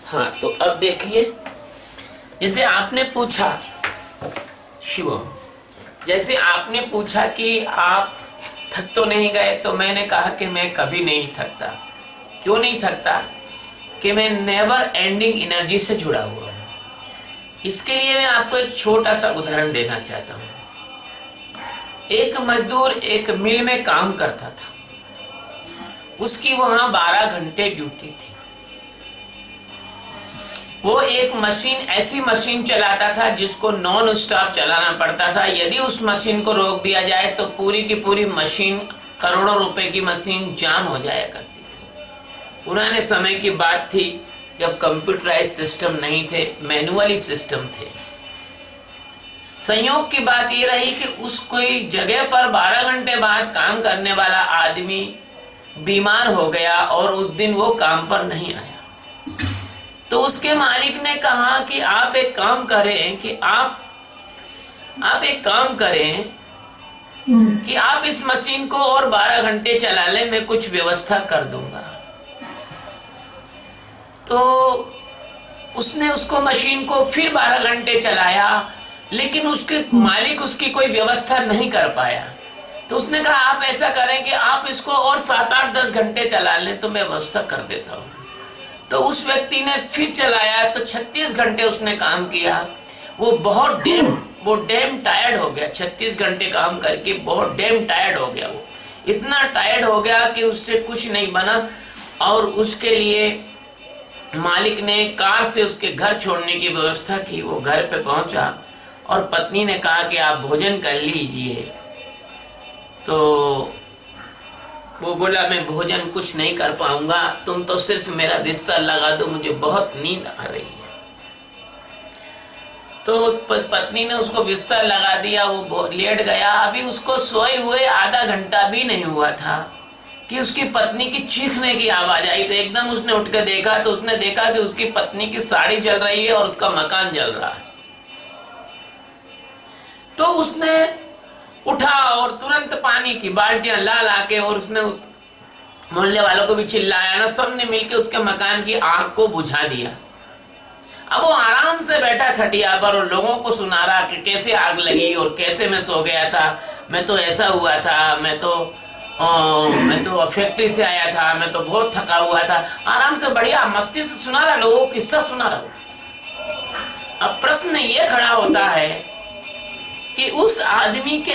हाँ, तो अब देखिए, जैसे आपने पूछा शिवम, जैसे आपने पूछा कि आप थक तो नहीं गए, तो मैंने कहा कि मैं कभी नहीं थकता। क्यों नहीं थकता? कि मैं नेवर एंडिंग एनर्जी से जुड़ा हुआ हूँ। इसके लिए मैं आपको एक छोटा सा उदाहरण देना चाहता हूँ। एक मजदूर एक मिल में काम करता था, उसकी वहां 12 घंटे ड्यूटी थी। वो एक मशीन, ऐसी मशीन चलाता था जिसको नॉन स्टॉप चलाना पड़ता था। यदि उस मशीन को रोक दिया जाए तो पूरी की पूरी मशीन, करोड़ों रुपए की मशीन जाम हो जाया करती थी। पुराने समय की बात थी जब कंप्यूटराइज सिस्टम नहीं थे, मैनुअली सिस्टम थे। संयोग की बात ये रही कि उस कोई जगह पर 12 घंटे बाद काम करने वाला आदमी बीमार हो गया और उस दिन वो काम पर नहीं आया। तो उसके मालिक ने कहा कि आप एक काम करें कि आप एक काम करें कि आप इस मशीन को और 12 घंटे चला लें, मैं कुछ व्यवस्था कर दूंगा। तो उसने उसको मशीन को फिर 12 घंटे चलाया, लेकिन उसके मालिक उसकी कोई व्यवस्था नहीं कर पाया। तो उसने कहा आप ऐसा करें कि आप इसको और 7, 8, 10 घंटे चला लें तो मैं व्यवस्था कर देता हूँ। तो उस व्यक्ति ने फिर चलाया तो 36 घंटे उसने काम किया। वो डैम टायर्ड हो गया। 36 घंटे काम करके बहुत डैम टायर्ड हो गया। वो इतना टायर्ड हो गया कि उससे कुछ नहीं बना और उसके लिए मालिक ने कार से उसके घर छोड़ने की व्यवस्था की। वो घर पे पहुंचा और पत्नी ने कहा कि आप भोजन कर लीजिए। तो वो बोला मैं भोजन कुछ नहीं कर पाऊंगा, तुम तो सिर्फ मेरा बिस्तर लगा दो, मुझे बहुत नींद आ रही है। तो पत्नी ने उसको बिस्तर लगा दिया, वो लेट गया। अभी उसको सोए हुए आधा घंटा भी नहीं हुआ था कि उसकी पत्नी की चीखने की आवाज आई। तो एकदम उसने उठ कर देखा तो उसने देखा कि उसकी पत्नी की साड़ी जल रही है और उसका मकान जल रहा है। तो उसने उठा और तुरंत पानी की बाल्टियां ला के और उसने उस मोहल्ले वालों को भी चिल्लाया ना, सबने मिलकर उसके मकान की आग को बुझा दिया। अब वो आराम से बैठा खटिया पर और लोगों को सुना रहा कि कैसे आग लगी और कैसे मैं सो गया था, मैं तो ऐसा हुआ था, मैं तो फैक्ट्री से आया था, मैं तो बहुत थका हुआ था। आराम से बढ़िया मस्ती से सुना रहा, लोगों को किस्सा सुना रहा। अब प्रश्न ये खड़ा होता है कि उस आदमी के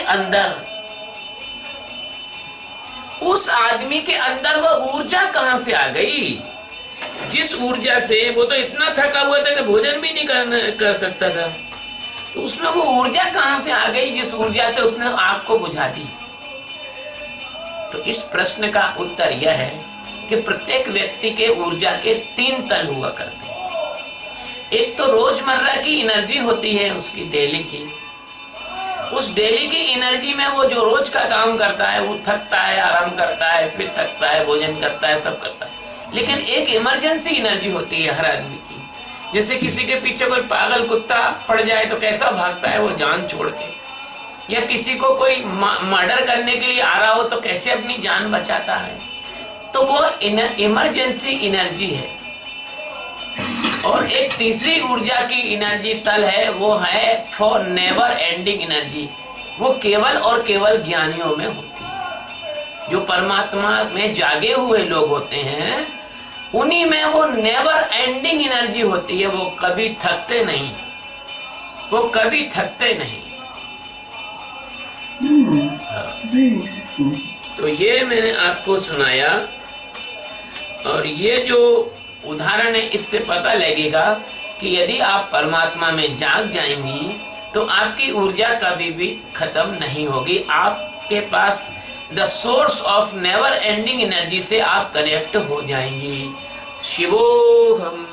अंदर वो ऊर्जा कहां से आ गई, जिस ऊर्जा से वो तो इतना थका हुआ था कि भोजन भी नहीं कर सकता था। तो उसमें वो ऊर्जा कहां से आ गई जिस ऊर्जा से उसने आग को बुझा दी? तो इस प्रश्न का उत्तर यह है कि प्रत्येक व्यक्ति के ऊर्जा के 3 तल हुआ करते हैं। एक तो रोजमर्रा की एनर्जी होती है उसकी डेली की। उस डेली की एनर्जी में वो जो रोज का काम करता है, वो थकता है, आराम करता है, फिर थकता है, भोजन करता है, सब करता है। लेकिन एक इमरजेंसी एनर्जी होती है हर आदमी की। जैसे किसी के पीछे कोई पागल कुत्ता पड़ जाए तो कैसा भागता है वो जान छोड़ के, या किसी को कोई मर्डर करने के लिए आ रहा हो तो कैसे अपनी जान बचाता है। तो वो इमरजेंसी एनर्जी है। और एक तीसरी ऊर्जा की एनर्जी तल है, वो है फॉर नेवर एंडिंग एनर्जी। वो केवल और केवल ज्ञानियों में होती है। जो परमात्मा में जागे हुए लोग होते हैं उन्हीं में वो नेवर एंडिंग एनर्जी होती है। वो कभी थकते नहीं, वो कभी थकते नहीं। तो ये मैंने आपको सुनाया, और ये जो उदाहरण है इससे पता लगेगा कि यदि आप परमात्मा में जाग जाएंगी तो आपकी ऊर्जा कभी भी खत्म नहीं होगी। आपके पास the source of never ending energy से आप कनेक्ट हो जाएंगी। शिवोहम।